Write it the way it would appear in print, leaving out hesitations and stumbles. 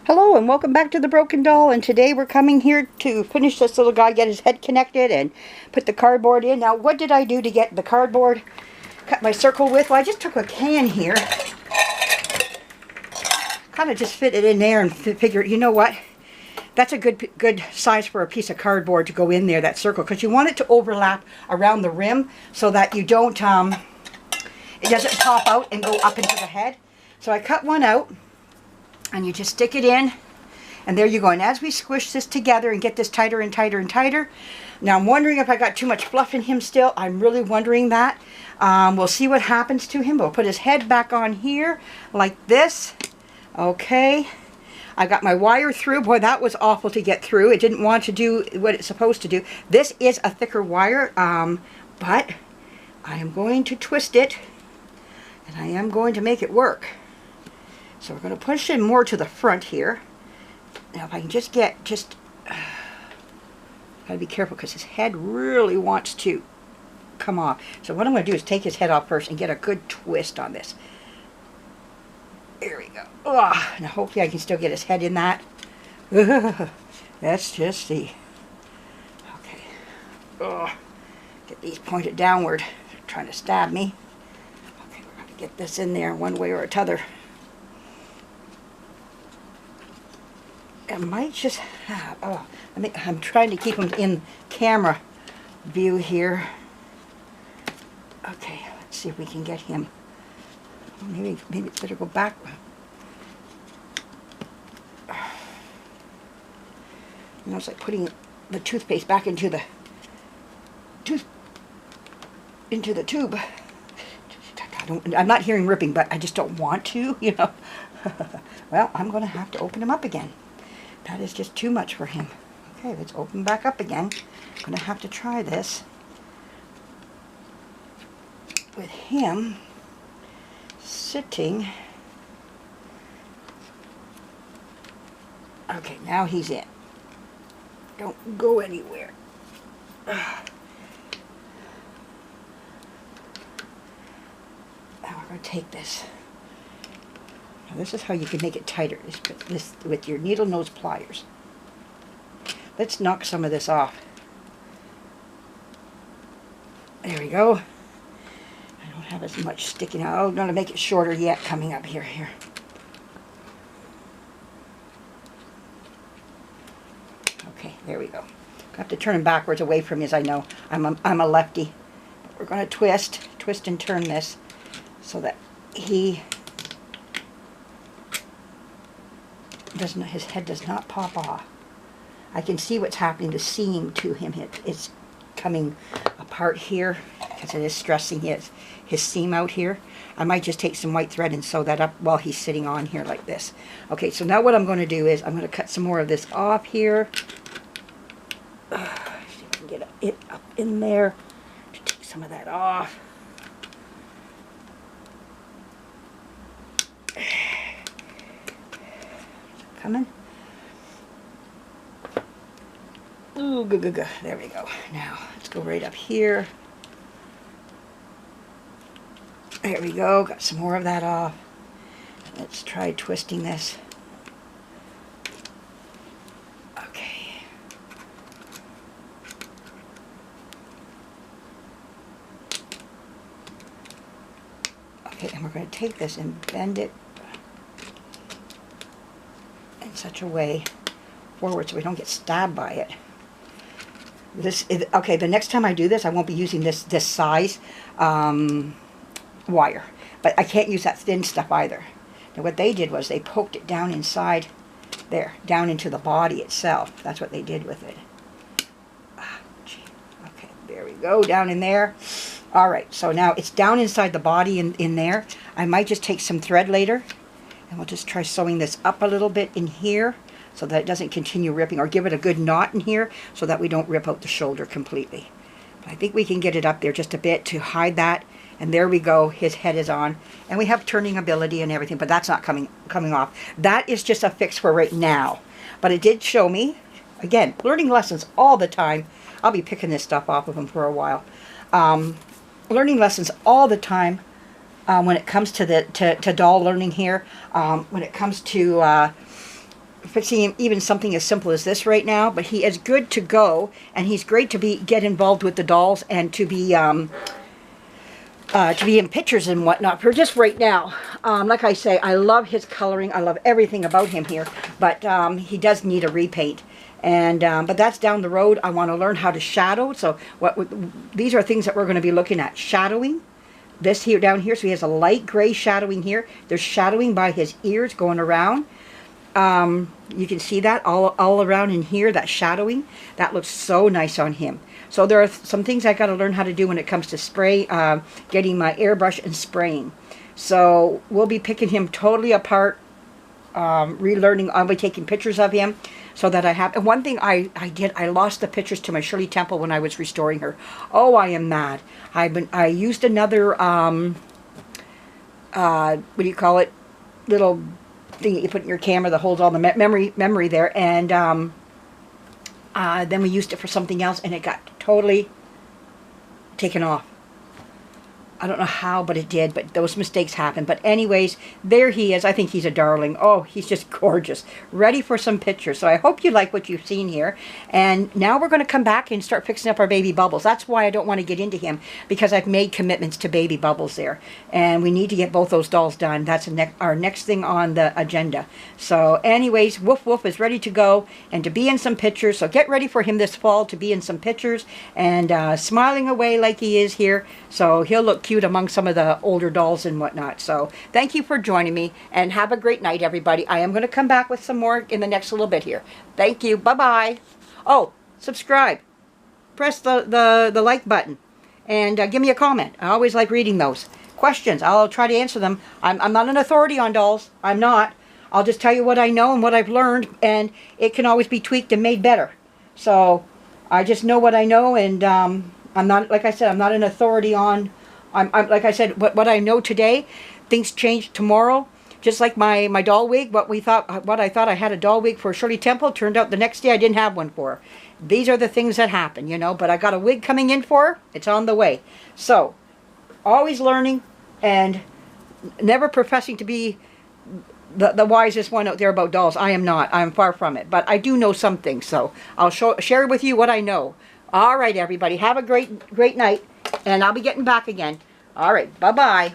Hello and welcome back to the Broken Doll, and today we're coming here to finish this little guy, get his head connected and put the cardboard in. Now what did I do to get the cardboard cut my circle with? Well, I just took a can here, kind of just fit it in there and figured, you know what, that's a good size for a piece of cardboard to go in there, that circle, because you want it to overlap around the rim so that you don't, it doesn't pop out and go up into the head. So I cut one out. And you just stick it in, and there you go. And as we squish this together and get this tighter and tighter and tighter, now I'm wondering if I got too much fluff in him still. I'm really wondering that. We'll see what happens to him. We'll put his head back on here like this. Okay. I got my wire through. Boy, that was awful to get through. It didn't want to do what it's supposed to do. This is a thicker wire, but I am going to twist it, and I am going to make it work. So we're going to push him more to the front here. Now if I can just get, gotta be careful because his head really wants to come off. So what I'm going to do is take his head off first and get a good twist on this. There we go. Oh, now hopefully I can still get his head in that. Let's just see. Okay. Oh, get these pointed downward. They're trying to stab me. Okay, we're going to get this in there one way or t'other. I might just have, I'm trying to keep him in camera view here. Okay, let's see if we can get him. Maybe it's better go back. You know, it's like putting the toothpaste back into the tube. I'm not hearing ripping, but I just don't want to, you know. Well, I'm going to have to open him up again. That is just too much for him. Okay, let's open back up again. I'm going to have to try this with him sitting. Okay, now he's in. Don't go anywhere. Now we're going to take this. Now this is how you can make it tighter, this with your needle nose pliers. Let's knock some of this off. There we go. I don't have as much sticking out. I'm going to make it shorter yet coming up here. Okay, there we go. I have to turn him backwards away from me, as I know. I'm a lefty. But we're going to twist and turn this so that he doesn't, his head does not pop off. I can see what's happening, the seam to him. It's coming apart here because it is stressing his seam out here. I might just take some white thread and sew that up while he's sitting on here like this. Okay, so now what I'm going to do is I'm going to cut some more of this off here. See if I can get it up in there to take some of that off. Coming. Ooh, good. There we go. Now, let's go right up here. There we go. Got some more of that off. Let's try twisting this. Okay. Okay, and we're going to take this and bend it in such a way forward so we don't get stabbed by it. This is, okay, the next time I do this, I won't be using this size wire, but I can't use that thin stuff either. Now what they did was they poked it down inside there, down into the body itself. That's what they did with it. Okay, there we go, down in there. All right, so now it's down inside the body in there. I might just take some thread later, and we'll just try sewing this up a little bit in here so that it doesn't continue ripping, or give it a good knot in here so that we don't rip out the shoulder completely. But I think we can get it up there just a bit to hide that. And there we go, his head is on. And we have turning ability and everything, but that's not coming off. That is just a fix for right now. But it did show me, again, learning lessons all the time. I'll be picking this stuff off of him for a while. Learning lessons all the time when it comes to the doll learning here. When it comes to fixing him even something as simple as this right now, but he is good to go, and he's great to get involved with the dolls and to be in pictures and whatnot for just right now. Like I say, I love his coloring. I love everything about him here, but he does need a repaint. And but that's down the road. I want to learn how to shadow. So these are things that we're going to be looking at. Shadowing. This here down here. So he has a light gray shadowing here. There's shadowing by his ears going around. You can see that all around in here, that shadowing. That looks so nice on him. So there are some things I got to learn how to do when it comes to spray, getting my airbrush and spraying. So we'll be picking him totally apart, relearning. I'll be taking pictures of him so that I have. And one thing I did, I lost the pictures to my Shirley Temple when I was restoring her. Oh, I am mad. I used another, what do you call it, little thing that you put in your camera that holds all the memory there, and then we used it for something else, and it got totally taken off. I don't know how, but it did, but those mistakes happen. But anyways, there he is. I think he's a darling. Oh, he's just gorgeous. Ready for some pictures. So I hope you like what you've seen here. And now we're going to come back and start fixing up our baby Bubbles. That's why I don't want to get into him, because I've made commitments to baby Bubbles there. And we need to get both those dolls done. That's our next thing on the agenda. So anyways, Woof Woof is ready to go and to be in some pictures. So get ready for him this fall to be in some pictures and smiling away like he is here. So he'll look cute among some of the older dolls and whatnot. So thank you for joining me, and have a great night, everybody. I am going to come back with some more in the next little bit here. Thank you. Bye-bye. Oh, subscribe. Press the like button, and give me a comment. I always like reading those. Questions, I'll try to answer them. I'm not an authority on dolls. I'm not. I'll just tell you what I know and what I've learned, and it can always be tweaked and made better. So I just know what I know, and I'm not, like I said, I'm not an authority on, I'm like I said, what I know today. Things change tomorrow. Just like my doll wig, what I thought I had a doll wig for Shirley Temple, turned out the next day I didn't have one for her. These are the things that happen, you know, but I got a wig coming in for her. It's on the way. So, always learning and never professing to be the wisest one out there about dolls. I am not. I'm far from it. But I do know some things, so I'll share with you what I know. All right, everybody. Have a great night, and I'll be getting back again. All right. Bye-bye.